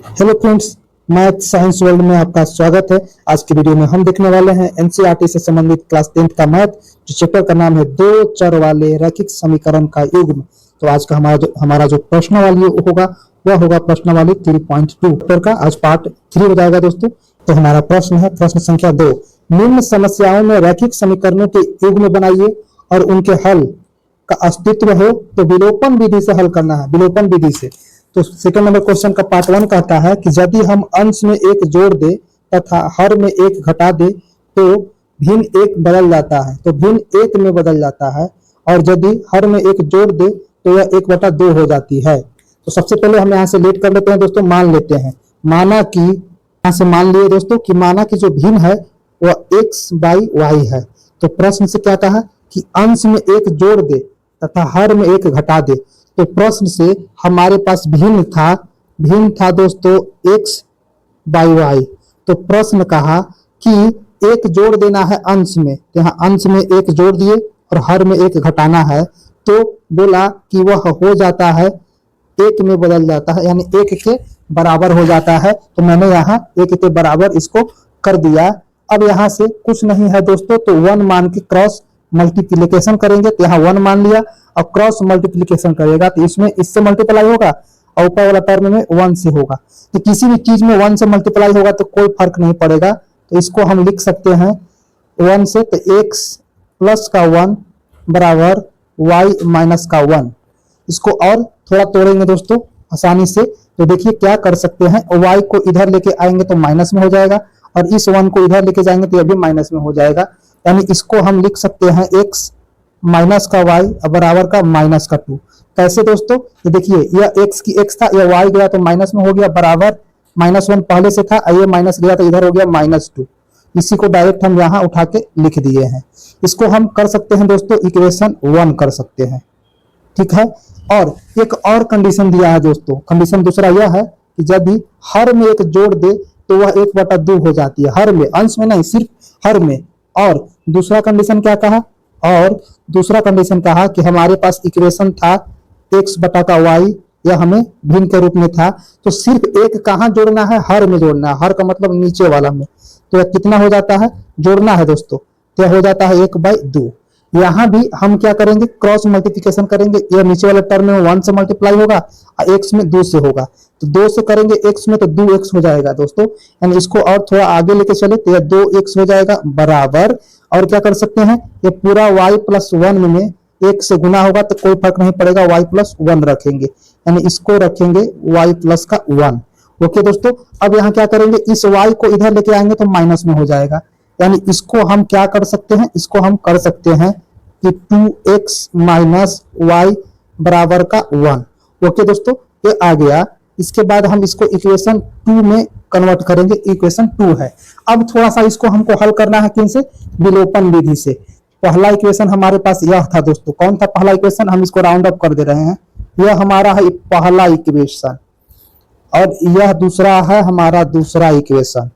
Hello friends, math science world में आपका स्वागत है। आज की वीडियो में हम देखने वाले हैं एनसीईआरटी से संबंधित क्लास 10th का मैथ, जो चैप्टर का नाम है दो चर वाले रैखिक समीकरण का युग्म। तो आज का हमारा जो प्रश्नावली होगा वह होगा प्रश्नावली 3.2 चैप्टर का। आज पार्ट 3 हो जाएगा दोस्तों। तो हमारा प्रश्न है, प्रश्न संख्या 2, निम्न समस्याओं में रैखिक समीकरणों के युग्म बनाइए और उनके हल का अस्तित्व हो तो विलोपन विधि से हल करना है। विलोपन विधि से। तो सेकंड नंबर क्वेश्चन का पार्ट 1 कहता है कि यदि हम अंश में एक जोड़ दे तथा हर में एक घटा दे तो भिन्न एक बदल जाता है, तो भिन्न एक में बदल जाता है। और यदि हर में एक जोड़ दे तो यह 1/2 हो जाती है। तो सबसे पहले हम यहाँ से लेट कर लेते हैं दोस्तों, मान लेते हैं। माना कि यहाँ से मान लिए दोस्तों कि माना कि जो भिन्न है वह x/y है। तो प्रश्न से क्या कहा कि अंश में एक जोड़ दे तथा हर में एक घटा दे। तो प्रश्न से हमारे पास भिन्न था दोस्तों x/y। तो प्रश्न कहा कि एक जोड़ देना है अंश में, तो यहाँ अंश में एक जोड़ दिए और हर में एक घटाना है। तो बोला कि वह हो जाता है एक में बदल जाता है, यानी एक के बराबर हो जाता है। तो मैंने यहाँ एक के बराबर इसको कर दिया। अब यहाँ से कुछ नहीं है दोस्तों, तो 1 मान के क्रॉस मल्टीप्लीकेशन करेंगे। तो यहाँ 1 मान लिया और क्रॉस मल्टीप्लीकेशन करेगा तो इसमें इससे मल्टीप्लाई होगा और ऊपर वाला टर्म में 1 से होगा। तो किसी भी चीज में 1 से मल्टीप्लाई होगा तो कोई फर्क नहीं पड़ेगा। तो इसको हम लिख सकते हैं 1 से, तो x प्लस का 1 बराबर y माइनस का 1। इसको और थोड़ा तोड़ेंगे दोस्तों आसानी से। तो देखिए क्या कर सकते हैं, y को इधर लेके आएंगे तो माइनस में हो जाएगा और इस 1 को इधर लेके जाएंगे तो यह भी माइनस में हो जाएगा। यानी इसको हम लिख सकते हैं x माइनस का y बराबर का माइनस का 2। कैसे दोस्तों, ये देखिए यह x की x था, यह y गया तो माइनस में हो गया, बराबर -1 पहले से था, ये माइनस गया तो इधर हो गया -2। इसी को डायरेक्ट हम यहाँ उठा के लिख दिए हैं। इसको हम कर सकते हैं दोस्तों इक्वेशन 1 कर सकते हैं, ठीक है। और एक और कंडीशन दिया है दोस्तों। कंडीशन दूसरा यह है कि यदि हर में एक जोड़ दे तो वह 1/2 हो जाती है। हर में, अंश में नहीं, सिर्फ हर में। और दूसरा कंडीशन क्या कहा, और दूसरा कंडीशन कहा कि हमारे पास इक्वेशन था x/y, यह हमें भिन्न के रूप में था। तो सिर्फ एक कहाँ जोड़ना है, हर में जोड़ना है। हर का मतलब नीचे वाला में। तो यह कितना हो जाता है, जोड़ना है दोस्तों, तो यह हो जाता है 1/2। यहाँ भी हम क्या करेंगे, क्रॉस मल्टीप्लिकेशन करेंगे। यह नीचे वाले टर्म में 1 से मल्टीप्लाई होगा और x में 2 से होगा। तो 2 से करेंगे x में तो 2x हो जाएगा दोस्तों। यानी इसको और थोड़ा आगे लेके चले तो यह 2x हो जाएगा बराबर, और क्या कर सकते हैं, ये पूरा y प्लस 1 में 1 से गुना होगा तो कोई फर्क नहीं पड़ेगा, y प्लस 1 रखेंगे। यानी इसको रखेंगे y प्लस का 1। ओके दोस्तों, अब यहाँ क्या करेंगे, इस y को इधर लेके आएंगे तो माइनस में हो जाएगा। यानी इसको हम क्या कर सकते हैं, इसको हम कर सकते हैं कि 2x माइनस y बराबर का 1। ओके दोस्तों, ये आ गया। इसके बाद हम इसको इक्वेशन 2 में कन्वर्ट करेंगे। इक्वेशन 2 है। अब थोड़ा सा इसको हमको हल करना है किन से, विलोपन विधि से। पहला इक्वेशन हमारे पास यह था दोस्तों। कौन था पहला इक्वेशन, हम इसको राउंड अप कर दे रहे हैं। यह हमारा है पहला इक्वेशन और यह दूसरा है हमारा दूसरा इक्वेशन।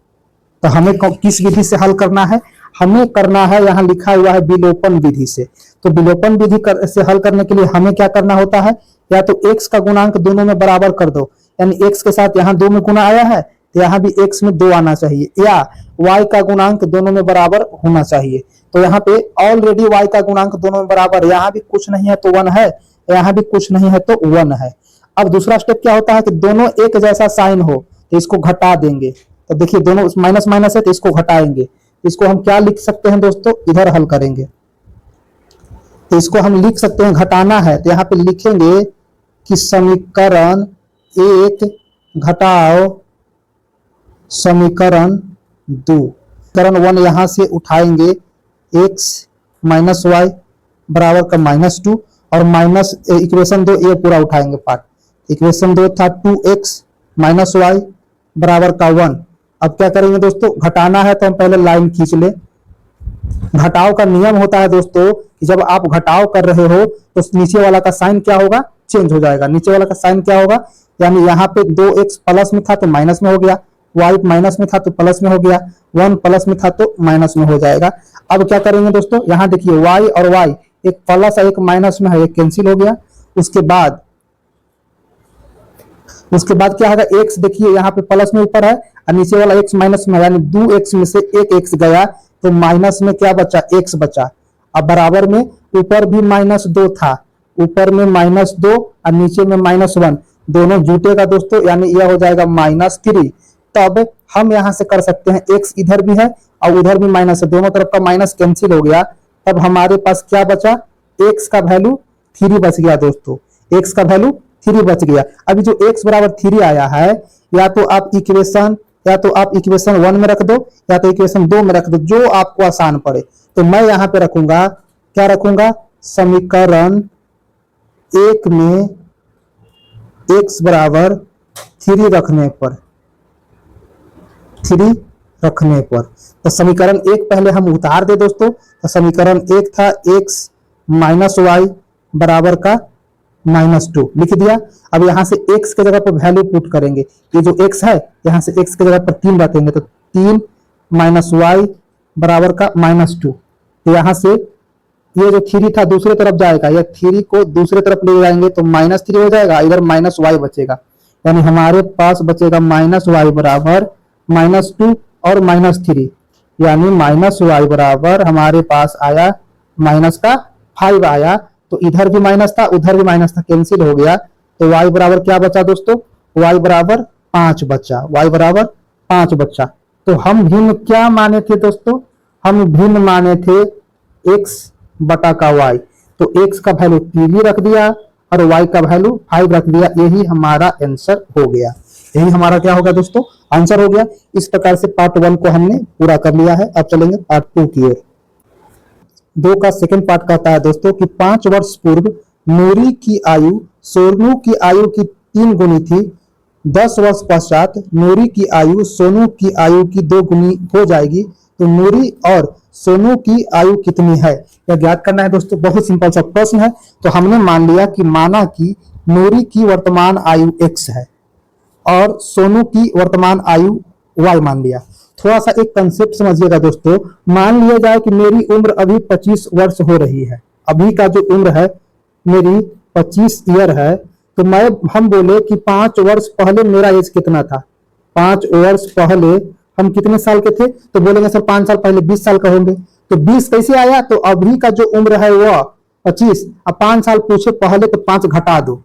तो हमें किस विधि से हल करना है, हमें करना है, यहाँ लिखा हुआ है विलोपन विधि से। तो विलोपन विधि से हल करने के लिए हमें क्या करना होता है, या तो x का गुणांक दोनों में बराबर कर दो। यानी x के साथ यहाँ 2 में गुना आया है तो यहाँ भी x में 2 आना चाहिए, या y का गुणांक दोनों में बराबर होना चाहिए। तो यहाँ पे ऑलरेडी y का गुणांक दोनों में बराबर, यहाँ भी कुछ नहीं है तो 1 है, यहाँ भी कुछ नहीं है तो 1 है। अब दूसरा स्टेप क्या होता है कि दोनों एक जैसा साइन हो तो इसको घटा देंगे। तो देखिए दोनों माइनस माइनस है तो इसको घटाएंगे। इसको हम क्या लिख सकते हैं दोस्तों, इधर हल करेंगे तो इसको हम लिख सकते हैं, घटाना है तो यहाँ पे लिखेंगे कि समीकरण 1 घटाओ समीकरण 2। समीकरण 1 यहां से उठाएंगे, x माइनस y बराबर का -2, और माइनस इक्वेशन 2 ये पूरा उठाएंगे पार्ट। इक्वेशन 2 था 2x माइनस y बराबर का 1। अब क्या करेंगे दोस्तों, घटाना है तो हम पहले लाइन खींच ले। घटाव का नियम होता है दोस्तों कि जब आप घटाव कर रहे हो तो नीचे वाला का साइन क्या होगा, चेंज हो जाएगा। नीचे वाला का साइन क्या होगा, यानी यहाँ पे 2x प्लस में था तो माइनस में हो गया, y माइनस में था तो प्लस में हो गया, 1 प्लस में था तो माइनस में हो जाएगा। अब क्या करेंगे दोस्तों, यहाँ देखिए y और y, एक प्लस और एक माइनस में है, एक कैंसिल हो गया। उसके बाद उसके बाद क्या होगा, x देखिए यहाँ पे प्लस में ऊपर है और नीचे वाला x माइनस में, यानी 2x में से एक x गया तो माइनस में क्या बचा, x बचा। अब बराबर में ऊपर भी -2 था, ऊपर में -2 और नीचे में -1, दोनों जुटेगा दोस्तों, यानी यह हो जाएगा -3। तब हम यहाँ से कर सकते हैं, x इधर भी है और उधर भी माइनस है, दोनों तरफ का माइनस कैंसिल हो गया। तब हमारे पास क्या बचा, x का वैल्यू 3 बच गया दोस्तों, x का वैल्यू 3 बच गया। अभी जो x बराबर 3 आया है, या तो आप इक्वेशन 1 में रख दो या तो इक्वेशन 2 में रख दो, जो आपको आसान पड़े। तो मैं यहाँ पे रखूंगा, क्या रखूंगा, समीकरण 1 में x बराबर 3 रखने पर, 3 रखने पर, तो समीकरण 1 पहले हम उतार दे दोस्तों। तो समीकरण 1 था x माइनस वाई बराबर का -2 लिख दिया। अब यहाँ से x के जगह पर वैल्यू पुट करेंगे, ये जो x है यहाँ से x के जगह पर 3 रखेंगे, तो 3 माइनस वाई बराबर का -2। तो यहाँ से ये जो 3 था दूसरे तरफ जाएगा, या 3 को दूसरे तरफ ले जाएंगे तो -3 हो जाएगा, इधर -y बचेगा, यानी हमारे पास बचेगा -y बराबर -2 और -3, यानी -y बराबर हमारे पास आया -5 आया। तो इधर भी माइनस था उधर भी माइनस था, कैंसिल हो गया। तो y बराबर क्या बचा दोस्तों, y बराबर 5 बचा, y बराबर 5 बचा। तो हम भिन्न क्या माने थे दोस्तों, हम भिन्न माने थे x बटा का y। तो x का वैल्यू 3 रख दिया और y का वैल्यू 5 रख दिया, यही हमारा आंसर हो गया। यही हमारा क्या होगा दोस्तों, आंसर हो गया। इस प्रकार से पार्ट 1 को हमने पूरा कर लिया है। अब चलेंगे पार्ट 2 की ओर। 2 का सेकंड पार्ट कहता है दोस्तों कि 5 वर्ष पूर्व नूरी की आयु सोनू की आयु की 3 गुनी थी। 10 वर्ष पश्चात नूरी की आयु सोनू की आयु की 2 गुनी हो जाएगी। तो नूरी और सोनू की आयु कितनी है, यह ज्ञात करना है दोस्तों। बहुत सिंपल सा प्रश्न है। तो हमने मान लिया कि माना कि नूरी की वर्तमान आयु x है और सोनू की वर्तमान आयु y मान लिया। थोड़ा सा एक कंसेप्ट समझिएगा दोस्तों। मान लिया जाए कि मेरी उम्र अभी 25 वर्ष हो रही है, अभी का जो उम्र है मेरी 25 ईयर है। तो हम बोले कि 5 वर्ष पहले मेरा एज कितना था, 5 वर्ष पहले हम कितने साल के थे, तो बोलेंगे सर 5 साल पहले 20 साल का होंगे। तो 20 कैसे आया, तो अभी का जो उम्र है वह 25, अब 5 साल पूछे पहले तो 5 घटा दो।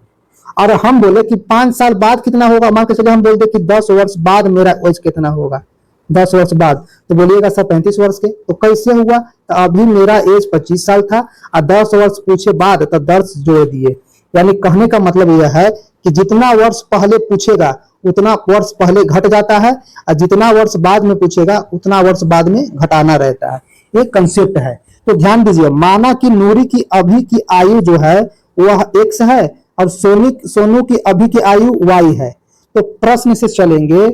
और हम बोले कि 5 साल बाद कितना होगा, मान के चले हम बोलते कि 10 वर्ष बाद मेरा एज कितना होगा, 10 वर्ष बाद। तो बोलिएगा सर 35 वर्ष के। तो कैसे हुआ, तो अभी मेरा एज 25 साल था और 10 वर्ष पूछे बाद तो 10 जोड़ दिए। यानी कहने का मतलब यह है कि जितना वर्ष पहले पूछेगा उतना वर्ष पहले घट जाता है और जितना वर्ष बाद में पूछेगा उतना वर्ष बाद में घटाना रहता है। एक कंसेप्ट है। तो ध्यान दीजिए, माना कि नूरी की अभी की आयु जो है वह x है और सोनू की अभी की आयु y है। तो प्रश्न से चलेंगे।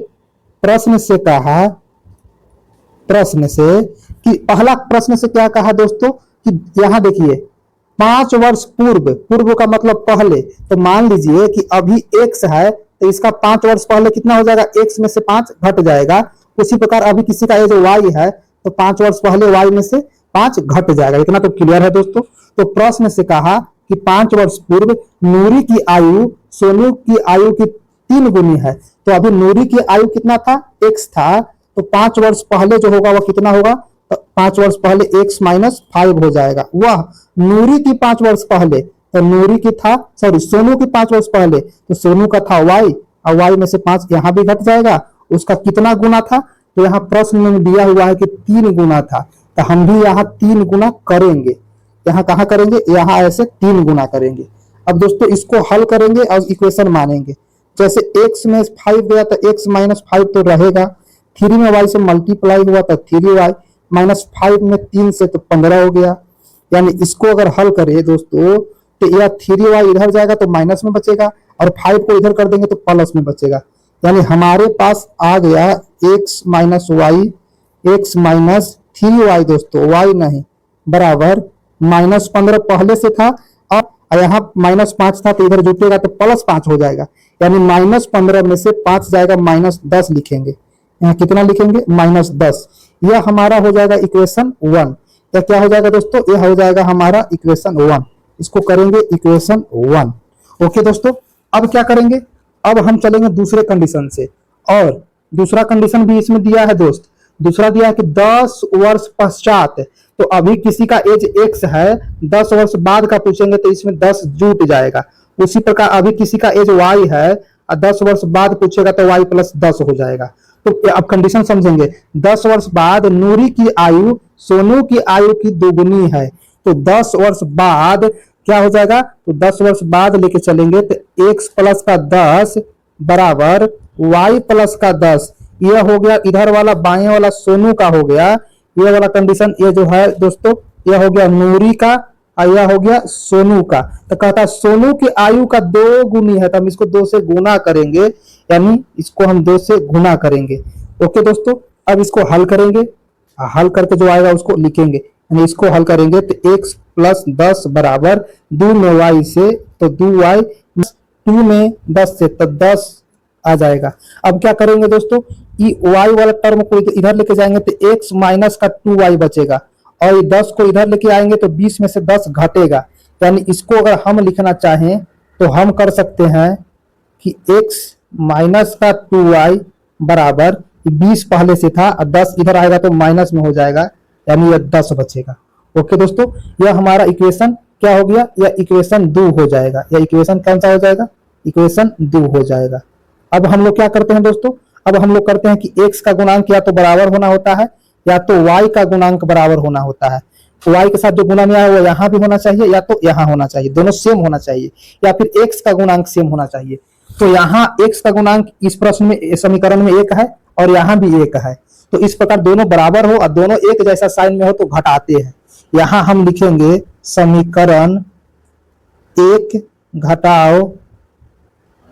प्रश्न से कहा, प्रश्न से कि पहला प्रश्न से क्या कहा दोस्तों कि यहां देखिए 5 वर्ष पूर्व, पूर्व का मतलब पहले। तो मान लीजिए कि अभी x है तो इसका 5 वर्ष पहले कितना हो जाएगा, x में से 5 घट जाएगा। उसी प्रकार अभी किसी का एज y है तो 5 वर्ष पहले y में से 5 घट जाएगा। इतना तो क्लियर है दोस्तों। तो प्रश्न से कहा कि 5 वर्ष पूर्व नूरी की आयु सोनू की आयु की 3 गुनी है। तो अभी नूरी की आयु कितना था, x था। तो 5 वर्ष पहले जो होगा वह कितना होगा, तो 5 वर्ष पहले x माइनस 5 हो जाएगा। वह नूरी की 5 वर्ष पहले, तो नूरी की था सॉरी सोनू की 5 वर्ष पहले, तो सोनू का था y और y में से 5 यहाँ भी घट जाएगा। उसका कितना गुना था, तो यहाँ प्रश्न में दिया हुआ है कि 3 गुना था। तो हम भी यहाँ 3 गुना करेंगे। यहाँ कहाँ करेंगे, यहाँ ऐसे 3 गुना करेंगे। अब दोस्तों इसको हल करेंगे और इक्वेशन मानेंगे। जैसे x में 5 गया तो x माइनस 5 तो रहेगा, 3 में y से मल्टीप्लाई हुआ तो 3y माइनस 5 में 3 से तो 15 हो गया। यानी इसको अगर हल करें दोस्तों तो यह 3y इधर जाएगा तो माइनस में बचेगा और 5 को इधर कर देंगे तो प्लस में बचेगा। यानी हमारे पास आ गया x minus Y, x minus 3y दोस्तों, y नहीं, बराबर -15 पहले से था और यहाँ -5 था तो इधर जुटेगा तो +5 हो जाएगा। यानी -15 में से 5 जाएगा, -10 लिखेंगे। यहाँ कितना लिखेंगे, -10। यह हमारा हो जाएगा इक्वेशन 1। यह क्या हो जाएगा दोस्तों, यह हो जाएगा हमारा इक्वेशन 1। इसको करेंगे इक्वेशन 1। ओके दोस्तों, अब क्या करेंगे, अब हम चलेंगे दूसरे कंडीशन से, और दूसरा कंडीशन भी इसमें दिया है दोस्त। दूसरा दिया है कि 10 वर्ष पश्चात, तो अभी किसी का एज x है, 10 वर्ष बाद का पूछेंगे तो इसमें 10 जुट जाएगा। उसी प्रकार अभी किसी का एज y है और 10 वर्ष बाद पूछेगा तो y प्लस 10 हो जाएगा। तो अब कंडीशन समझेंगे, 10 वर्ष बाद नूरी की आयु सोनू की आयु की दोगुनी है, तो 10 वर्ष बाद क्या हो जाएगा, तो 10 वर्ष बाद लेके चलेंगे तो x प्लस का 10 बराबर y प्लस का 10। यह हो गया इधर वाला बाएं वाला सोनू का हो गया, ये वाला कंडीशन ये जो है दोस्तों, यह हो गया नूरी का और यह हो गया सोनू का। तो कहता है सोनू की आयु का 2 गुनी है, तो हम इसको 2 से गुना करेंगे, यानी इसको हम 2 से गुना करेंगे। ओके दोस्तों, अब इसको हल करेंगे, हल करके जो आएगा उसको लिखेंगे, यानी इसको हल करेंगे तो x प्लस 10 बराबर 2 में y से, तो 2y 2 में 10 से, तो 10 आ जाएगा। अब क्या करेंगे दोस्तों, ये y वाला टर्म को इधर लेके जाएंगे तो x माइनस का 2y बचेगा, और ये 10 को इधर लेके आएंगे तो 20 में से 10 घटेगा। यानी इसको अगर हम लिखना चाहें तो हम कर सकते हैं कि x माइनस का 2y बराबर 20 पहले से था और 10 इधर आएगा तो माइनस में हो जाएगा, यानी यह 10 बचेगा। ओके दोस्तों, यह हमारा इक्वेशन क्या हो गया, यह इक्वेशन 2 हो जाएगा। यह इक्वेशन कौन सा हो जाएगा, इक्वेशन 2 हो जाएगा। अब हम लोग क्या करते हैं दोस्तों, अब हम लोग करते हैं कि x का गुणांक या तो बराबर होना होता है या तो y का गुणांक बराबर होना होता है। y के साथ जो गुना में आया वो यहाँ भी होना चाहिए या तो यहाँ होना चाहिए, दोनों सेम होना चाहिए, या फिर x का गुणांक सेम होना चाहिए। तो यहाँ x का गुणांक इस प्रश्न में समीकरण में 1 है और यहाँ भी 1 है, तो इस प्रकार दोनों बराबर हो और दोनों एक जैसा साइन में हो तो घटाते हैं। यहाँ हम लिखेंगे समीकरण 1 घटाओ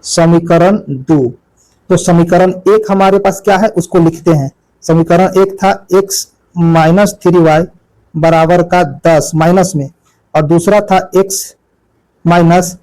समीकरण 2। तो समीकरण 1 हमारे पास क्या है उसको लिखते हैं। समीकरण 1 था x माइनस 3y बराबर का 10 माइनस में, और दूसरा था x माइनस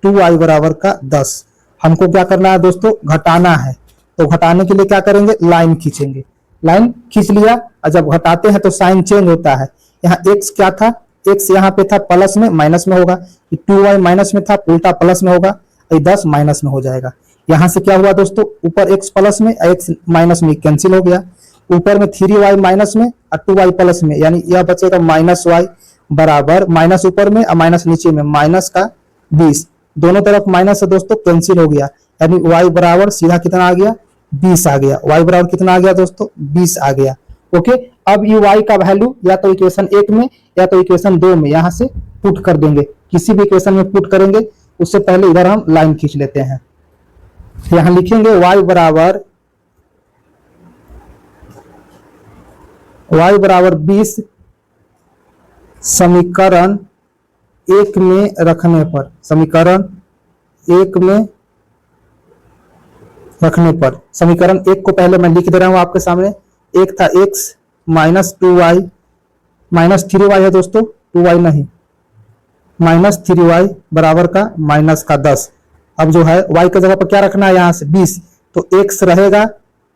2y बराबर का 10। हमको क्या करना है दोस्तों, घटाना है। तो घटाने के लिए क्या करेंगे, लाइन खींचेंगे। लाइन खींच लिया, और जब घटाते हैं तो साइन चेंज होता है। यहाँ x क्या था, x यहाँ पे था प्लस में, माइनस में होगा, 2y माइनस में था उल्टा प्लस में होगा, 10 माइनस में हो जाएगा। यहाँ से क्या हुआ दोस्तों, ऊपर x प्लस में x माइनस में कैंसिल हो गया, ऊपर में 3y माइनस में और 2y प्लस में, यानी यह बचेगा माइनस y बराबर, माइनस ऊपर में और माइनस नीचे में, माइनस का 20। दोनों तरफ माइनस है दोस्तों, कैंसिल हो गया, यानी y बराबर सीधा कितना आ गया, 20 आ गया। y बराबर कितना आ गया दोस्तों, 20 आ गया। ओके, अब ये y का वैल्यू या तो इक्वेशन 1 में या तो इक्वेशन 2 में यहाँ से पुट कर देंगे, किसी भी इक्वेशन में पुट करेंगे। उससे पहले इधर हम लाइन खींच लेते हैं। यहां लिखेंगे y बराबर 20 समीकरण 1 में रखने पर, समीकरण 1 में रखने पर, समीकरण 1 को पहले मैं लिख दे रहा हूं आपके सामने। एक था x minus 2y minus 3y है दोस्तों, 2y नहीं, माइनस 3y बराबर का माइनस का 10। अब जो है y की जगह पर क्या रखना है, यहाँ से 20, तो x रहेगा,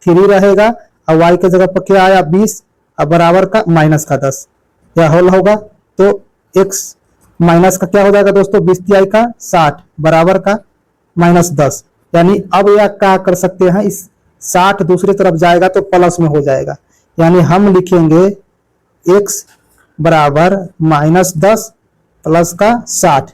3 रहेगा, और y की जगह पर क्या आया 20 और बराबर का माइनस का 10, यह होल होगा। तो x माइनस का क्या हो जाएगा दोस्तों, 20 तिहाई का 60 बराबर का माइनस 10। यानी अब यह क्या कर सकते हैं, इस 60 दूसरी तरफ जाएगा तो प्लस में हो जाएगा, यानी हम लिखेंगे x बराबर माइनस 10 प्लस का 60,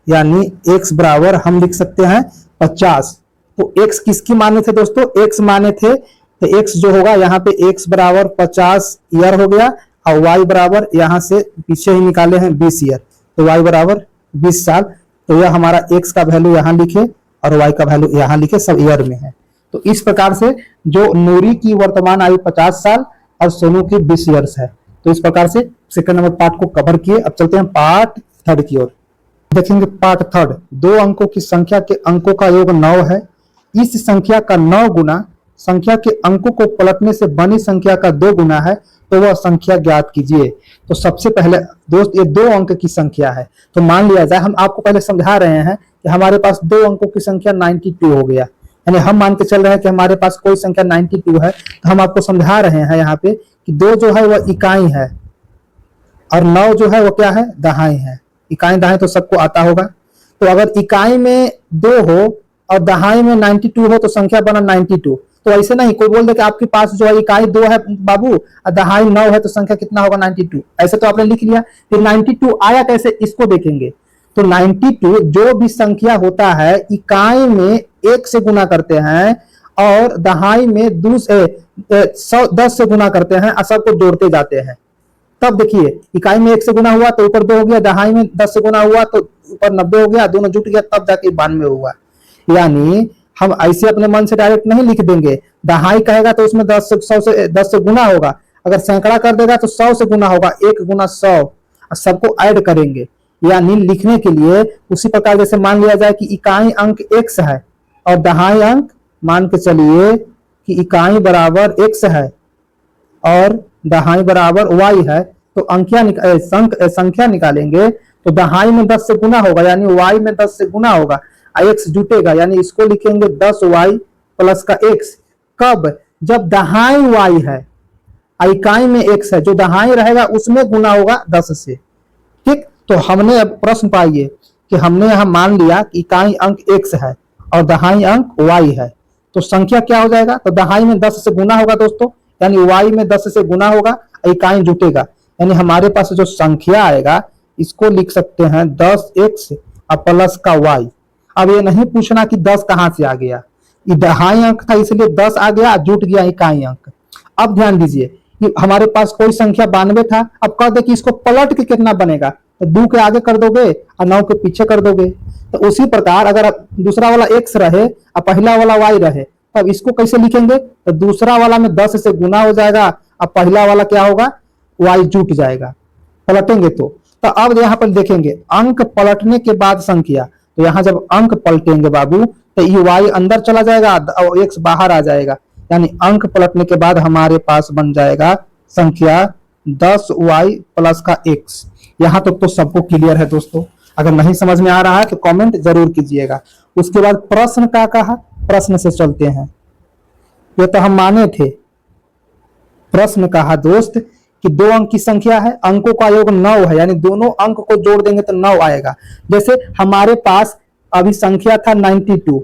यानी x बराबर हम लिख सकते हैं 50। तो x किसकी माने थे दोस्तों, x माने थे, तो x जो होगा यहाँ पे x बराबर 50 ईयर हो गया, और y बराबर यहाँ से पीछे ही निकाले हैं 20 ईयर, तो y बराबर 20 साल। तो यह हमारा x का वैल्यू यहाँ लिखे और y का वैल्यू यहाँ लिखे, सब ईयर में है। तो इस प्रकार से जो नूरी की वर्तमान आयु 50 साल और सोनू की 20 ईयर्स है। तो इस प्रकार से सेकंड नंबर पार्ट को कवर किए। अब चलते हैं पार्ट 3 की ओर। देखेंगे पार्ट 3, 2 अंकों की संख्या के अंकों का योग 9 है। इस संख्या का 9 गुना संख्या के अंकों को पलटने से बनी संख्या का 2 गुना है, तो वह संख्या ज्ञात कीजिए। तो सबसे पहले दोस्त ये 2 अंक की संख्या है, तो मान लिया जाए, हम आपको पहले समझा रहे हैं कि हमारे पास 2 अंकों की संख्या 92 हो गया, यानी हम मान के चल रहे हैं कि हमारे पास कोई संख्या 92 है, तो हम आपको समझा रहे हैं यहाँ पे कि 2 जो है वह इकाई है और 9 जो है वो क्या है, दहाई है। इकाई दहाई तो सबको आता होगा। तो अगर इकाई में 2 हो और दहाई में 92 हो तो संख्या बना 92। तो ऐसे नहीं कोई बोल दे कि आपके पास जो है इकाई 2 है बाबू और दहाई 9 है तो संख्या कितना होगा 92। ऐसे तो आपने लिख लिया। फिर 92 आया कैसे इसको देखेंगे। तो 92 जो भी संख्या होता है इकाई में 1 से गुना करते हैं और दहाई में 10 से गुना करते हैं और सबको जोड़ते जाते हैं। तब देखिए इकाई में 1 से गुना हुआ तो ऊपर 2 हो गया, दहाई में 10 से गुना हुआ तो ऊपर 90 हो गया, दोनों जुट गया तब जाके 92 हुआ। यानी हम ऐसे अपने मन से डायरेक्ट नहीं लिख देंगे। दहाई कहेगा तो उसमें 10 से गुना होगा, अगर सैकड़ा कर देगा तो 100 से गुना होगा, 1 गुना 100 सबको ऐड करेंगे। यानी लिखने के लिए उसी प्रकार जैसे मान लिया जाए कि इकाई अंक x है और दहाई अंक मान के चलिए कि इकाई बराबर x है और दहाई बराबर y है, तो संख्या निकालेंगे तो दहाई में 10 से गुना होगा यानी y में 10 से गुना होगा, x जुटेगा यानी इसको लिखेंगे 10y प्लस का x। कब? जब दहाई y है, इकाई में x है, जो दहाई रहेगा उसमें गुना होगा 10 से। ठीक, तो हमने अब प्रश्न पाइए कि हमने यहां मान लिया कि इकाई अंक x है और दहाई अंक y है, तो संख्या क्या हो जाएगा? तो दहाई में 10 से गुना होगा दोस्तों, यानी y में 10 से गुना होगा, इकाई जुटेगा, यानी हमारे पास जो संख्या आएगा इसको लिख सकते हैं 10x और प्लस का y। अब ये नहीं पूछना कि 10 कहां से आ गया, ये दहाई अंक था इसलिए 10 आ गया, जुट गया इकाई अंक। अब ध्यान दीजिए कि हमारे पास कोई संख्या 92 था, अब कह दे कि इसको पलट के कितना बनेगा, तो 2 के आगे कर दोगे और 9 के पीछे कर दोगे। तो उसी प्रकार अगर दूसरा वाला x रहे और पहला वाला y रहे तब इसको कैसे लिखेंगे? तो दूसरा वाला में 10 से गुना हो जाएगा और पहला वाला क्या होगा? y जुट जाएगा पलटेंगे तो अब यहाँ पर देखेंगे अंक पलटने के बाद संख्या, तो यहाँ जब अंक पलटेंगे बाबू तो ये y अंदर चला जाएगा और x बाहर आ जाएगा, यानी अंक पलटने के बाद हमारे पास बन जाएगा संख्या 10y प्लस का x। यहाँ तक तो सबको क्लियर है दोस्तों। अगर नहीं समझ में आ रहा है तो कमेंट जरूर कीजिएगा। उसके बाद प्रश्न क्या कहा, प्रश्न से चलते हैं। ये तो हम माने थे। प्रश्न कहा दोस्त कि 2 अंक की संख्या है, अंकों का योग 9 है, यानी दोनों अंक को जोड़ देंगे तो 9 आएगा। जैसे हमारे पास अभी संख्या था 92,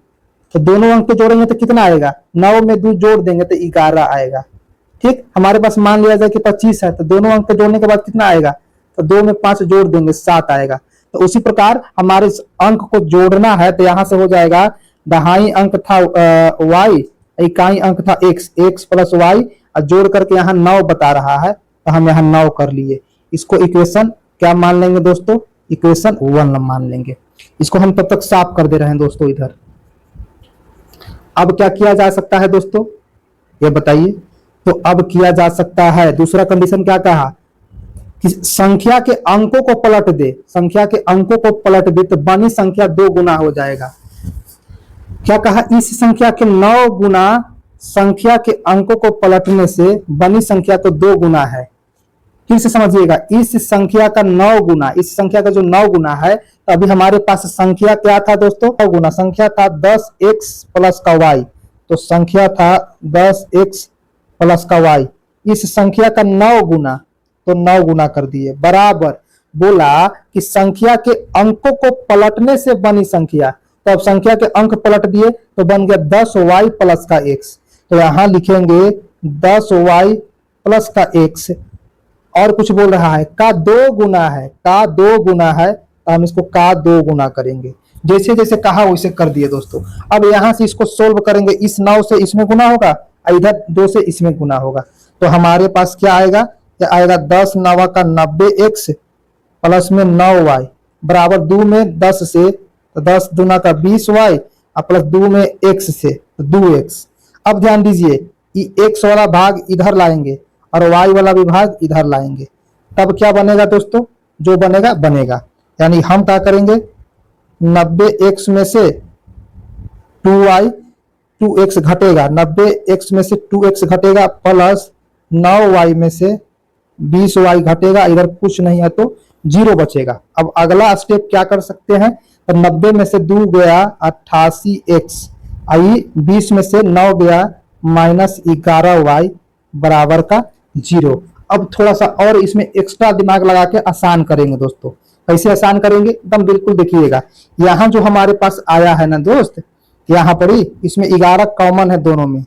तो दोनों अंक को जोड़ेंगे तो कितना आएगा? 9 में 2 जोड़ देंगे तो 11 आएगा। ठीक, हमारे पास मान लिया जाए कि 25 है, तो दोनों अंक को जोड़ने के बाद कितना आएगा? तो 2 में 5 जोड़ देंगे 7 आएगा। तो उसी प्रकार हमारे अंक को जोड़ना है तो यहां से हो जाएगा दहाई अंक था y, इकाई अंक था x प्लस y और जोड़ करके यहाँ 9 बता रहा है तो हम यहाँ 9 कर लिए। इसको इक्वेशन क्या मान लेंगे दोस्तों? इक्वेशन 1 मान लेंगे। इसको हम तब तक साफ कर दे रहे हैं दोस्तों इधर। अब क्या किया जा सकता है दोस्तों, ये बताइए। तो अब किया जा सकता है, दूसरा कंडीशन क्या कहा कि संख्या के अंकों को पलट दे, संख्या के अंकों को पलट दे तो बनी संख्या 2 गुना हो जाएगा। क्या कहा? इस संख्या के 9 गुना संख्या के अंकों को पलटने से बनी संख्या तो 2 गुना है। फिर से समझिएगा, इस संख्या का 9 गुना, इस संख्या का जो 9 गुना है, तो अभी हमारे पास संख्या क्या था दोस्तों? 9 गुना, संख्या था 10x प्लस का y, तो संख्या था 10x प्लस का y। इस संख्या का 9 गुना, तो 9 गुना कर दिए, बराबर बोला कि संख्या के अंकों को पलटने से बनी संख्या, तो अब संख्या के अंक पलट दिए तो बन गया 10y प्लस का x। तो यहां लिखेंगे 10y प्लस का x, और कुछ बोल रहा है का 2 गुना है, का 2 गुना है, तो हम इसको का 2 गुना करेंगे। जैसे जैसे कहा वैसे कर दिए दोस्तों। अब यहां से इसको सोल्व करेंगे, इस 9 से इसमें गुना होगा, इधर 2 से इसमें गुना होगा, तो हमारे पास क्या आएगा? आएगा 10 9 का 90x प्लस में 9y बराबर 2 में 10 से, तो 10 दूना का 20y और प्लस 2 में x से तो 2x। अब ध्यान दीजिए, ये x वाला भाग इधर लाएंगे और y वाला भी भाग इधर लाएंगे, तब क्या बनेगा दोस्तों? जो बनेगा बनेगा, यानी हम क्या करेंगे 90x में से 2x घटेगा, 90x में से 2x घटेगा प्लस 9y में से 20y घटेगा, इधर कुछ नहीं है तो 0 बचेगा। अब अगला स्टेप क्या कर सकते हैं? तो 90 में से 2 गया 88x, आई 20 में से 9 गया माइनस 11y बराबर का 0। अब थोड़ा सा और इसमें एक्स्ट्रा दिमाग लगा के आसान करेंगे दोस्तों। कैसे आसान करेंगे एकदम बिल्कुल देखिएगा। यहाँ जो हमारे पास आया है ना दोस्त, यहाँ पड़ी, इसमें 11 कॉमन है दोनों में,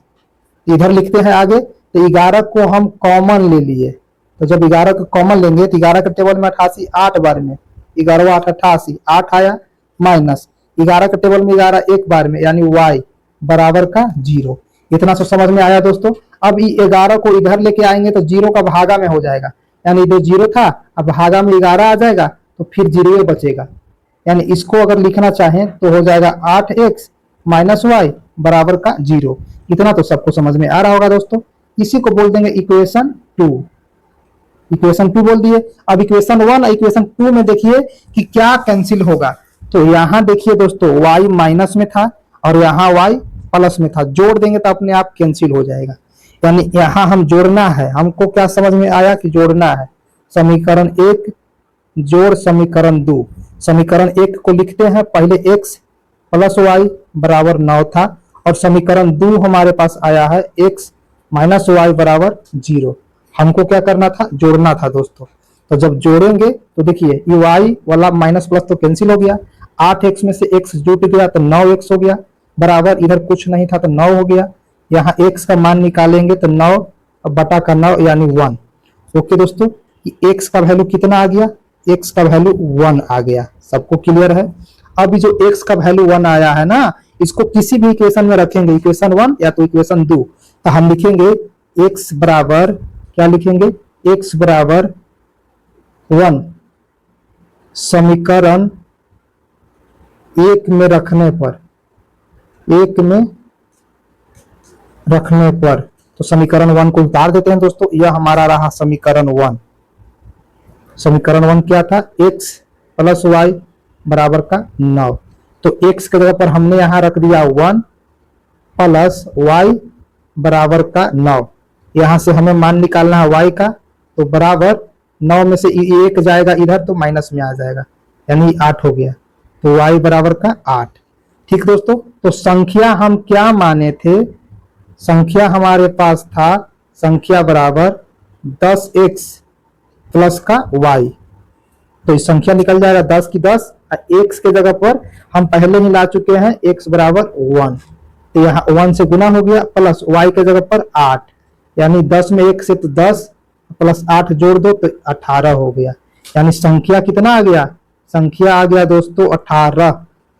इधर लिखते हैं आगे। तो 11 को हम कॉमन ले लिए, तो जब 11 को कॉमन लेंगे तो 11 के टेबल में 88 8 बार में, 11 8 88, 8 आया माइनस 11 के टेबल में 11 एक बार में, यानी y बराबर का 0। इतना सब समझ में आया दोस्तों। अब 11 को इधर लेके आएंगे तो 0 का भागा में हो जाएगा, यानी इधर 0 था, अब भागा में 11 आ जाएगा तो फिर 0 बचेगा। यानी इसको अगर लिखना चाहें तो हो जाएगा 8x माइनस वाई बराबर का 0। इतना तो सबको समझ में आ रहा होगा दोस्तों। इसी को बोल देंगे इक्वेशन 2। इक्वेशन 2 बोल दिए। अब इक्वेशन 1 और इक्वेशन 2 में देखिए कि क्या कैंसिल होगा। तो यहाँ देखिए दोस्तों, y माइनस में था और यहाँ y प्लस में था, जोड़ देंगे तो अपने आप कैंसिल हो जाएगा। यानी यहाँ हम जोड़ना है, हमको क्या समझ में आया कि जोड़ना है। समीकरण 1 जोड़ समीकरण 2। समीकरण 1 को लिखते हैं, पहले x प्लस वाई बराबर 9 था, और समीकरण 2 हमारे पास आया है x माइनस वाई बराबर 0। हमको क्या करना था, जोड़ना था दोस्तों। तो जब जोड़ेंगे तो देखिए ये y वाला माइनस प्लस तो कैंसिल हो गया, 8x में से x जुट गया तो 9x हो गया, बराबर इधर कुछ नहीं था तो 9 हो गया। यहाँ x का मान निकालेंगे तो 9 बटा का 9 यानी 1। ओके दोस्तों, x का वैल्यू कितना आ गया, x का वैल्यू 1 आ गया। सबको क्लियर है। अब जो x का वैल्यू 1 आया है ना, इसको किसी भी इक्वेशन में रखेंगे, इक्वेशन 1 या तो इक्वेशन 2, तो हम लिखेंगे x बराबर, क्या लिखेंगे, x बराबर 1 समीकरण 1 में रखने पर, 1 में रखने पर, तो समीकरण 1 को उतार देते हैं दोस्तों। यह हमारा रहा समीकरण 1। समीकरण 1 क्या था, x प्लस वाई बराबर का 9। तो x के जगह पर हमने यहां रख दिया 1 प्लस वाई बराबर का 9। यहां से हमें मान निकालना है y का, तो बराबर 9 में से 1 जाएगा इधर तो माइनस में आ जाएगा, यानी 8 हो गया। तो y बराबर का 8। ठीक दोस्तों, तो संख्या हम क्या माने थे, संख्या हमारे पास था संख्या बराबर 10x प्लस का y। तो इस संख्या निकल जाएगा 10 की 10, x के जगह पर हम पहले ही ला चुके हैं x बराबर 1, तो यहाँ 1 से गुना हो गया, प्लस y के जगह पर 8, यानी 10 में 1 से तो 10 प्लस 8 जोड़ दो तो 18 हो गया। यानी संख्या कितना आ गया, संख्या आ गया दोस्तों 18।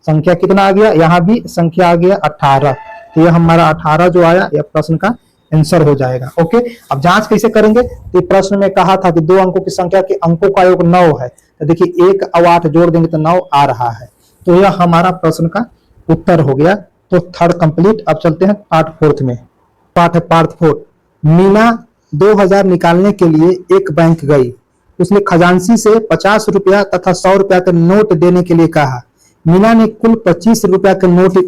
संख्या कितना आ गया, यहाँ भी संख्या आ गया 18। तो यह हमारा 18 जो आया, यह प्रश्न का आंसर हो जाएगा। ओके, अब जांच कैसे करेंगे, तो प्रश्न में कहा था कि 2 अंकों की संख्या के अंकों का योग 9 है, तो देखिए 1 और 8 जोड़ देंगे तो 9 आ रहा है। तो यह हमारा प्रश्न का उत्तर हो गया। तो थर्ड कंप्लीट। अब चलते हैं पार्ट 4 में। पार्ट है पार्ट 4। मीना 2000 निकालने के लिए एक बैंक गई। उसने खजांची से 50 रुपया तथा 100 रुपया के नोट देने के लिए कहा। मीना ने कुल 25 रुपया के नोट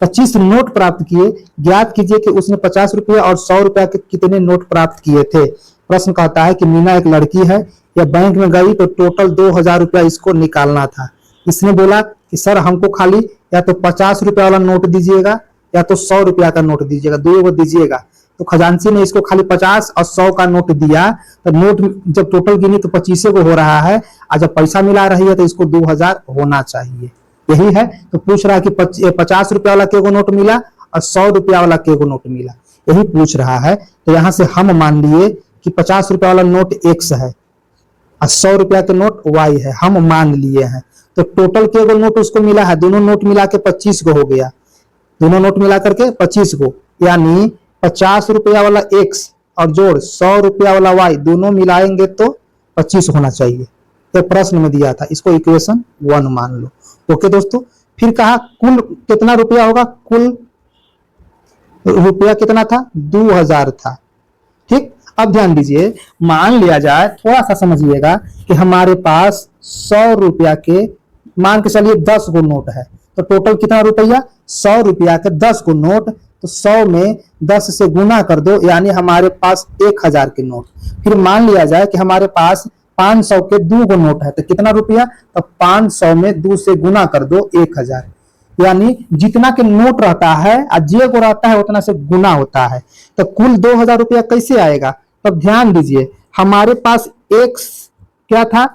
25 नोट प्राप्त किए। ज्ञात कीजिए कि उसने 50 रुपया और 100 रुपया के कितने नोट प्राप्त किए थे। प्रश्न कहता है कि मीना एक लड़की है, यह बैंक में गई तो टोटल 2000 रुपया इसको निकालना था। इसने बोला कि सर हमको खाली या तो 50 रुपया वाला नोट दीजिएगा या तो 100 रुपया का नोट दीजिएगा, दो दीजिएगा। तो खजांची ने इसको खाली 50 और 100 का नोट दिया। तो नोट जब टोटल गिनी तो 25 को हो रहा है, और जब पैसा मिला रही है तो इसको 2000 होना चाहिए। यही है। तो पूछ रहा है कि 50 रुपया वाला के को नोट मिला और 100 रुपया वाला के को नोट मिला, यही पूछ रहा है। तो यहां से हम मान लिए कि 50 रुपया वाला नोट x है और 100 रुपया के नोट y है, हम मान लिए हैं। तो टोटल के को नोट उसको मिला है, दोनों नोट मिला के 25 को हो गया, दोनों नोट मिला करके 25 को, यानी 50 रुपया वाला x और जोड़ 100 रुपया वाला y दोनों मिलाएंगे तो 25 होना चाहिए। तो प्रश्न में दिया था, इसको इक्वेशन 1 मान लो। ओके दोस्तों, फिर कहा कुल कितना रुपया होगा, कुल रुपया कितना था, 2000 था। ठीक, अब ध्यान दीजिए, मान लिया जाए, थोड़ा सा समझिएगा कि हमारे पास 100 रुपया के मान के चलिए 10 गो नोट है। तो टोटल कितना रुपया, 100 रुपया के 10 गो नोट। तो 100 में 10 से गुना कर दो, यानी हमारे पास 1000 के नोट। फिर मान लिया जाए कि हमारे पास 500 के 2 गो नोट है, तो कितना रुपया, तो 500 में 2 से गुना कर दो 1000, यानी जितना के नोट रहता है और जे को रहता है उतना से गुना होता है। तो कुल 2000 रुपया कैसे आएगा, तब ध्यान दीजिए, हमारे पास x क्या था,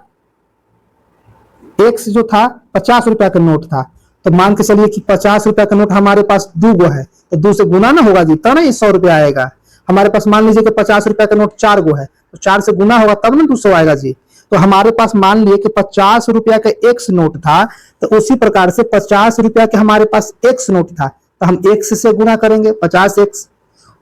x जो था 50 रुपया का नोट था, तो मान के चलिए कि 50 रुपया का नोट हमारे पास 2 गो है, तो 2 से गुना ना होगा जी, तब ना ये 100 रुपया आएगा। हमारे पास मान लीजिए कि 50 रुपया का नोट 4 गो है, तो 4 से गुना होगा तब ना 200 आएगा जी। तो हमारे पास मान लिए कि 50 रुपया का एक्स नोट था, तो उसी प्रकार से 50 रुपया के हमारे पास एक्स नोट था, तो हम एक्स से गुना करेंगे 50x।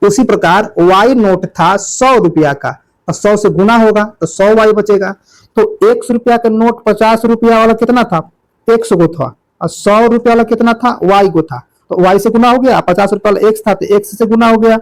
उसी प्रकार वाई नोट था 100 रुपया का, तो 100 से गुना होगा तो 100 वाई बचेगा। तो एक्स रुपया का नोट 50 रुपया वाला कितना था, एक्स गो था, और 100 रुपया वाला कितना था, वाई गो था। तो वाई से गुना हो गया, 50 रुपया वाला एक्स था तो एक्स से गुना हो गया,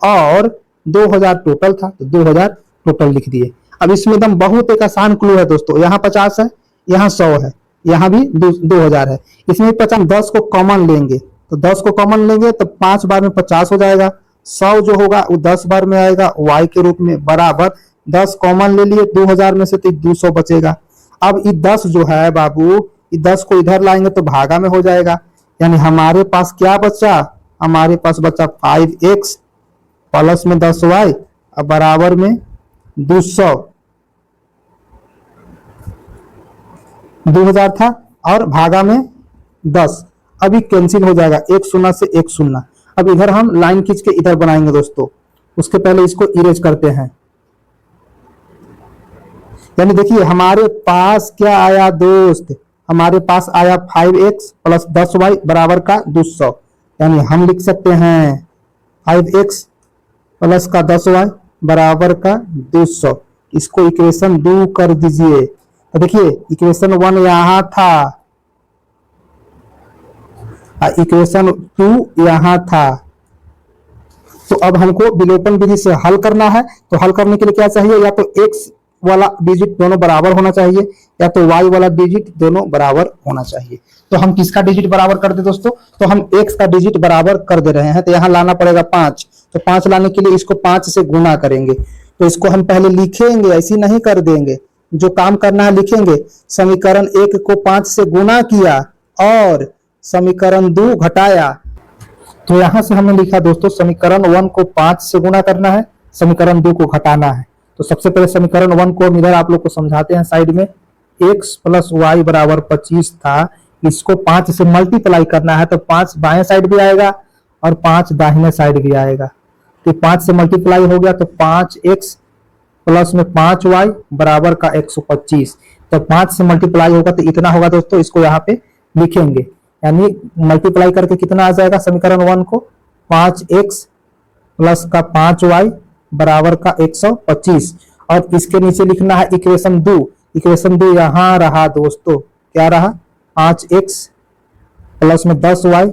और 2000 टोटल था तो 2000 टोटल लिख दिए। अब इसमें एकदम बहुत एक आसान क्लू है दोस्तों, यहाँ 50 है, यहाँ 100 है, यहाँ भी 2000 है। इसमें 50 10 को कॉमन लेंगे, तो 10 को कॉमन लेंगे तो 5 बार में 50 हो जाएगा। 100 जो होगा वो 10 बार में आएगा वाई के रूप में, बराबर 10 कॉमन ले लिए 2000 में से तो 200 बचेगा। अब ये 10 जो है बाबू, ये 10 को इधर लाएंगे तो भागा में हो जाएगा, यानी हमारे पास क्या बचा, हमारे पास बचा 5x प्लस में 10y अब बराबर में 200। 2000 था और भागा में 10, अभी कैंसिल हो जाएगा, एक शून्य से एक शून्य। अब इधर हम लाइन खींच के इधर बनाएंगे दोस्तों, उसके पहले इसको इरेज करते हैं। यानी देखिए हमारे पास क्या आया दोस्त, हमारे पास आया 5x प्लस 10y बराबर का 200। यानी हम लिख सकते हैं 5x प्लस का 10y बराबर का 200। इसको इक्वेशन 2 कर दीजिए। तो देखिए इक्वेशन 1 यहां था, इक्वेशन 2 यहां था। तो अब हमको विलोपन विधि से हल करना है। तो हल करने के लिए क्या चाहिए, या तो x वाला डिजिट दोनों बराबर होना चाहिए, या तो y वाला डिजिट दोनों बराबर होना चाहिए। तो हम किसका डिजिट बराबर कर दे दोस्तों, तो हम x का डिजिट बराबर कर दे रहे हैं। तो यहाँ लाना पड़ेगा 5, तो 5 लाने के लिए इसको 5 से गुना करेंगे। तो इसको हम पहले लिखेंगे, ऐसी नहीं कर देंगे, जो काम करना है लिखेंगे। समीकरण 1 को 5 से गुना किया और समीकरण 2 घटाया। तो यहां से हमने लिखा दोस्तों समीकरण 1 को 5 से गुना करना है, समीकरण 2 को घटाना है। तो सबसे पहले समीकरण 1 को इधर आप लोग को समझाते हैं साइड में। x प्लस वाई बराबर 25 था, इसको 5 से मल्टीप्लाई करना है, तो 5 बाएं साइड भी आएगा और 5 दाहिने साइड भी आएगा। तो 5 से मल्टीप्लाई हो गया तो 5x प्लस में 5y बराबर का 125। तो 5 से मल्टीप्लाई होगा तो इतना होगा दोस्तों, इसको यहाँ पे लिखेंगे। यानी मल्टीप्लाई करके कितना आ जाएगा समीकरण 1 को, 5x प्लस का 5y बराबर का 125। और इसके नीचे लिखना है इक्वेशन 2। इक्वेशन 2 यहां रहा दोस्तों, क्या रहा, 5x प्लस में 10y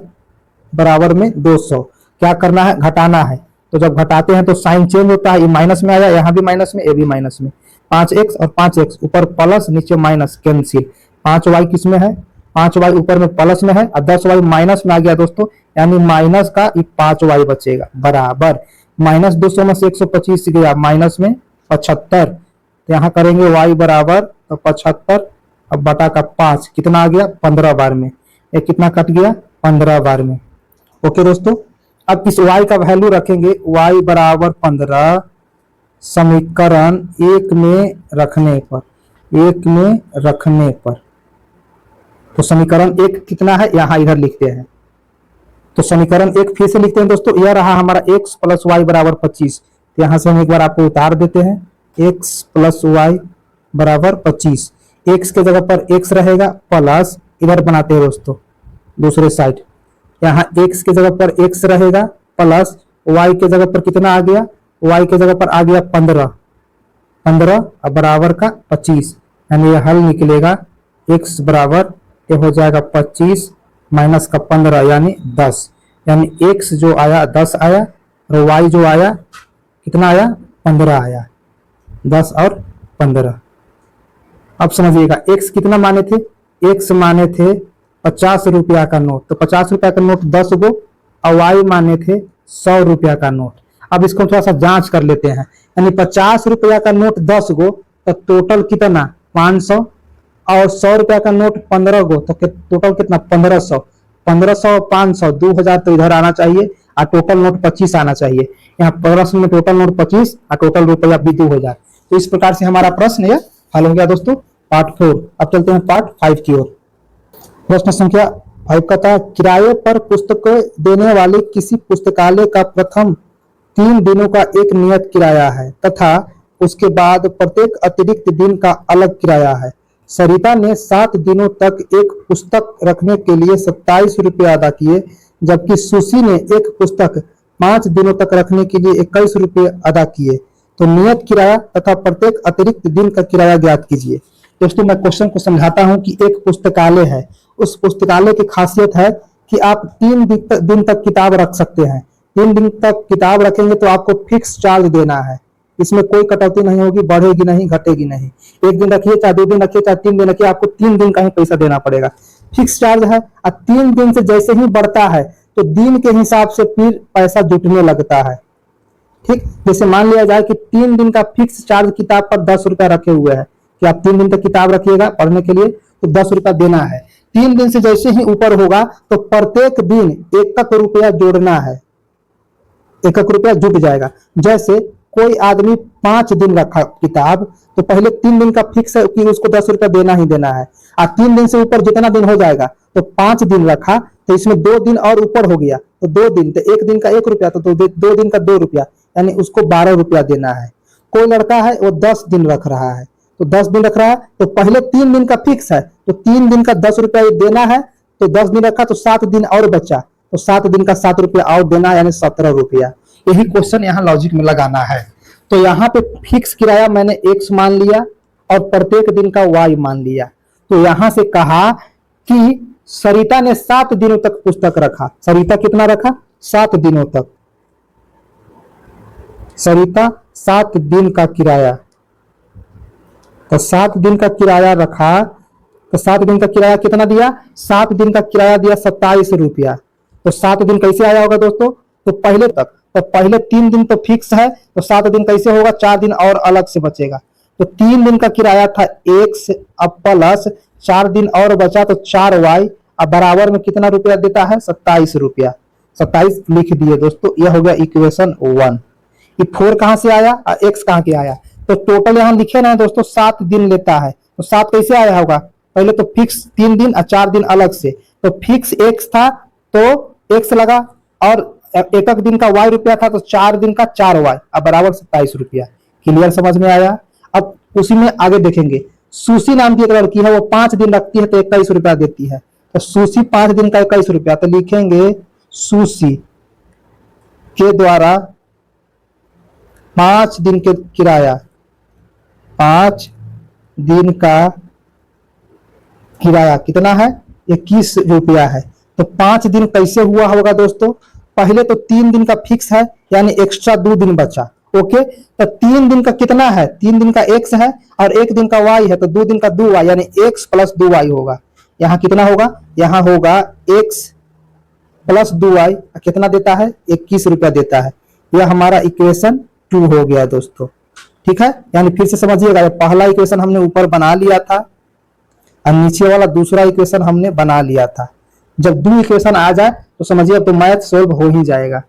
बराबर में 200। क्या करना है, घटाना है। तो जब घटाते हैं तो साइन चेंज होता है, ये माइनस में आया, यहाँ भी माइनस में, ये भी माइनस में। 5x और 5x ऊपर प्लस नीचे माइनस, कैंसिल। 5y किस में है, 5y ऊपर में प्लस में है और 10y माइनस में आ गया दोस्तों, यानी माइनस का 5y बचेगा बराबर माइनस 200 में से 125 गया, माइनस में 75। तो यहाँ करेंगे y बराबर तो 75 अब बटा का 5 कितना आ गया 15 बार में, ये कितना कट गया 15 बार में। ओके दोस्तों, अब इस y का वैल्यू रखेंगे, y बराबर 15 समीकरण 1 में रखने पर, 1 में रखने पर। तो समीकरण 1 कितना है, यहाँ इधर लिखते हैं। तो समीकरण 1 फिर से लिखते हैं दोस्तों, यह रहा हमारा x प्लस वाई बराबर 25। तो यहां से हम एक बार आपको उतार देते हैं, x प्लस वाई बराबर 25। x के जगह पर x रहेगा प्लस, इधर बनाते हैं दोस्तों दूसरे साइड, यहाँ x के जगह पर x रहेगा प्लस y के जगह पर कितना आ गया, y के जगह पर आ गया 15 बराबर का 25। यानी यह हल निकलेगा x बराबर ये हो जाएगा 25 माइनस का 15 यानी 10। यानी x जो आया 10 आया और y जो आया कितना आया 15 आया, 10 और 15। अब समझिएगा x कितना माने थे, x माने थे 50 रुपया का नोट, तो 50 रुपया का नोट 10 गो और y माने थे 100 रुपया का नोट। अब इसको थोड़ा सा जांच कर लेते हैं, यानी 50 रुपया का नोट 10 गो तो टोटल कितना 500 और 100 रुपया का नोट 15 गो तो टोटल कितना 1500, 1500 500 2000 तो इधर आना चाहिए और टोटल नोट 25 आना चाहिए। यहाँ प्रश्न में टोटल नोट 25 और टोटल रुपया भी 2000। तो इस प्रकार से हमारा प्रश्न यह हल हो गया दोस्तों पार्ट 4। अब चलते हैं पार्ट 5 की ओर। प्रश्न संख्या भाई कहता है किराए पर पुस्तकें देने वाले किसी पुस्तकालय का प्रथम 3 दिनों का एक नियत किराया है तथा उसके बाद प्रत्येक अतिरिक्त दिन का अलग किराया है। सरिता ने 7 दिनों तक एक पुस्तक रखने के लिए 27 रुपये अदा किए, जबकि सुशी ने एक पुस्तक 5 दिनों तक रखने के लिए 21 रुपये अदा किए। तो नियत किराया तथा प्रत्येक अतिरिक्त दिन का किराया ज्ञात कीजिए। दोस्तों मैं क्वेश्चन को समझाता हूं कि एक पुस्तकालय है, उस पुस्तकालय की खासियत है कि आप 3 दिन तक किताब रख सकते हैं। 3 दिन तक किताब रखेंगे तो आपको फिक्स चार्ज देना है, इसमें कोई कटौती नहीं होगी, बढ़ेगी नहीं, घटेगी नहीं। 1 दिन रखिए, चाहे 2 दिन रखिए, चाहे 3 दिन रखिए, आपको 3 दिन का ही पैसा देना पड़ेगा, फिक्स चार्ज है। और 3 दिन से जैसे ही बढ़ता है तो दिन के हिसाब से फिर पैसा जुटने लगता है। ठीक, जैसे मान लिया जाए कि 3 दिन का फिक्स चार्ज किताब पर 10 रुपया रखे हुए हैं कि आप 3 दिन तक किताब रखिएगा पढ़ने के लिए तो 10 रुपया देना है। 3 दिन से जैसे ही ऊपर होगा तो प्रत्येक दिन 1 रुपया जोड़ना है, 1 रुपया जुट जाएगा। जैसे कोई आदमी 5 दिन रखा किताब तो पहले 3 दिन का फिक्स है कि उसको 10 रुपया देना ही देना है। और 3 दिन से ऊपर जितना दिन हो जाएगा तो 5 दिन रखा तो इसमें 2 दिन और ऊपर हो गया तो 2 दिन, तो 1 दिन का 1 रुपया तो 2 दिन का 2 रुपया, यानी उसको 12 रुपया देना है। कोई लड़का है वो 10 दिन रख रहा है तो 10 दिन रख रहा है तो पहले 3 दिन का फिक्स है तो 3 दिन का 10 रुपया देना है। तो 10 दिन रखा तो 7 दिन और बचा तो 7 दिन का 7 रुपया और देना, यानी 17 रुपया। यही क्वेश्चन यहाँ लॉजिक में लगाना है। तो यहाँ पे फिक्स किराया मैंने x मान लिया और प्रत्येक दिन का y मान लिया। तो यहां से कहा कि सरिता ने 7 दिनों तक पुस्तक रखा। सरिता कितना रखा? 7 दिनों तक। सरिता 7 दिन का किराया, तो 7 दिन का किराया रखा तो 7 दिन का किराया कितना दिया? 7 दिन का किराया दिया 27 रुपया। तो 7 दिन कैसे आया होगा दोस्तों? तो पहले तक तो पहले 3 दिन तो फिक्स है तो 7 दिन कैसे होगा? 4 दिन और अलग से बचेगा। तो 3 दिन का किराया था x, अब प्लस 4 दिन और बचा तो 4y, अब बराबर में कितना रुपया देता है? 27 रुपया। 27 लिख दिए दोस्तों, यह हो गया इक्वेशन 1। ये 4 कहां से आया और x कहां के आया? तो टोटल यहां लिखे ना दोस्तों 7 दिन लेता है तो 7 कैसे आया होगा? पहले तो फिक्स 3 दिन और 4 दिन अलग से, तो फिक्स x था तो x लगा और 1 दिन का y रुपया था तो 4 दिन का 4y, अब बराबर 27 रुपया। क्लियर, समझ में आया? अब उसी में आगे देखेंगे। सुशी नाम की एक लड़की है, वो 5 दिन रखती है तो 21 रुपया देती है। तो सुशी 5 दिन का 21 रुपया, तो लिखेंगे सुशी के द्वारा 5 दिन के किराया, 5 दिन का किराया कितना है? 21 रुपया है। तो 5 दिन कैसे हुआ होगा दोस्तों? पहले तो 3 दिन का फिक्स है यानी एक्स्ट्रा 2 दिन बचा। ओके, तो 3 दिन का कितना है? 3 दिन का x है और 1 दिन का y है तो 2 दिन का 2y, यानी x प्लस 2y होगा। यहाँ कितना होगा? यहाँ होगा x प्लस 2y, कितना देता है? 21 रुपया देता है। यह हमारा इक्वेशन 2 हो गया दोस्तों। ठीक है, यानी फिर से समझिएगा, पहला इक्वेशन हमने ऊपर बना लिया था और नीचे वाला दूसरा इक्वेशन हमने बना लिया था। जब 2 इक्वेशन आ जाए तो समझिए अब तो मैथ सोल्व हो ही जाएगा।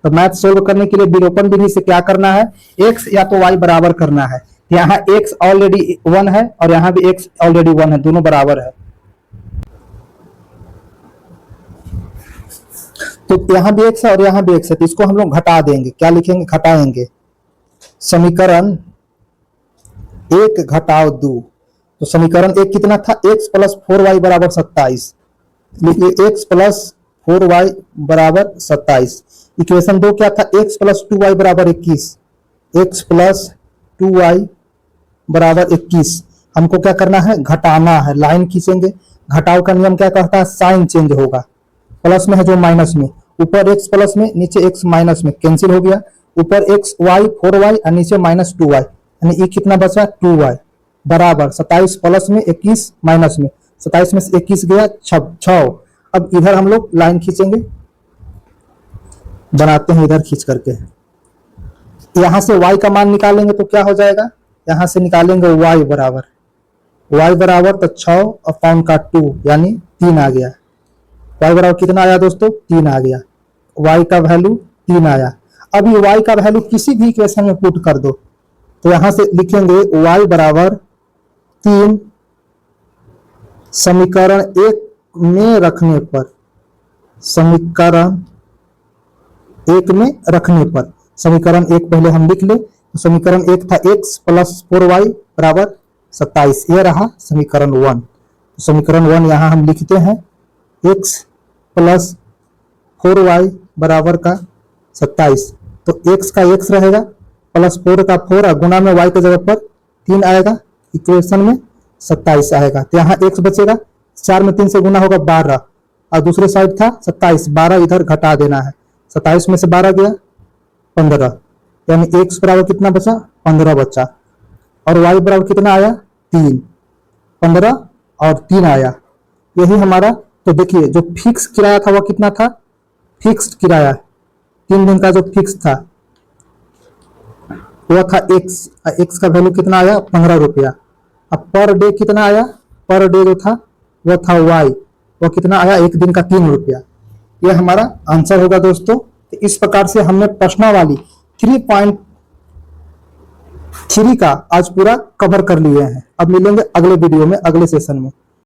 तो मैथ सोल्व करने के लिए विलोपन विधि से क्या करना है? x या तो y बराबर करना है। यहाँ x ऑलरेडी 1 है और यहाँ भी x ऑलरेडी 1 है, दोनों बराबर है। तो यहाँ भी x है और यहाँ भी x है, तो इसको हम लोग घटा देंगे। क्या लिखेंगे? घटाएंगे। समीकरण 1 घटाओ 2, तो समीकरण 1 कितना था? x प्लस 4y बराबर 27। लिखिए x प्लस 4y बराबर 27। इक्वेशन 2 क्या था? x प्लस 2y बराबर 21। x प्लस 2y बराबर 21। हमको क्या करना है? घटाना है। लाइन खींचेंगे। घटाव का नियम क्या कहता है? साइन चेंज होगा। प्लस में है जो माइनस में, ऊपर x प्लस में नीचे x माइनस में, कैंसिल हो गया। ऊपर x y 4y और नीचे माइनस 2y, यानी ये कितना बचा? 2y बराबर 27 प्लस में 21 माइनस में, 27 में से 21 गया 6। अब इधर हम लोग लाइन खींचेंगे, बनाते हैं इधर खींच करके। यहां से y का मान निकालेंगे तो क्या हो जाएगा? यहां से निकालेंगे y बराबर तो 6/2 यानी 3 आ गया। y बराबर कितना आया दोस्तों? 3 आ गया। y का वैल्यू 3 आया। अब ये y का वैल्यू किसी भी इक्वेशन में पुट कर दो, तो यहां से लिखेंगे y बराबर 3 समीकरण 1 में रखने पर, समीकरण एक में रखने पर, समीकरण एक पहले हम लिख ले। तो समीकरण एक था x प्लस 4y बराबर 27, यह रहा समीकरण वन। तो समीकरण वन यहाँ हम लिखते हैं x प्लस 4y बराबर का 27। तो x का x रहेगा, प्लस 4 का 4 और गुना में y की जगह पर 3 आएगा, इक्वेशन में 27 आएगा। तो यहाँ x बचेगा, 4 में 3 से गुना होगा 12, और दूसरे साइड था 27, 12 इधर घटा देना है, 27 में से 12 गया 15, यानी x बराबर कितना बचा, 15 बचा। और y बराबर कितना आया, 3, 15 और 3 आया, यही हमारा। तो देखिए जो फिक्स किराया था वह कितना था, फिक्स्ड किराया 3 दिन का जो फिक्स था वह था x का वैल्यू कितना आया, 15 रुपया। अब पर डे कितना आया, पर डे जो था वह था y, वह कितना आया, 1 दिन का 3 रुपया। यह हमारा आंसर होगा दोस्तों। तो इस प्रकार से हमने प्रश्नावली 3.3 का आज पूरा कवर कर लिए हैं। अब मिलेंगे अगले वीडियो में, अगले सेशन में।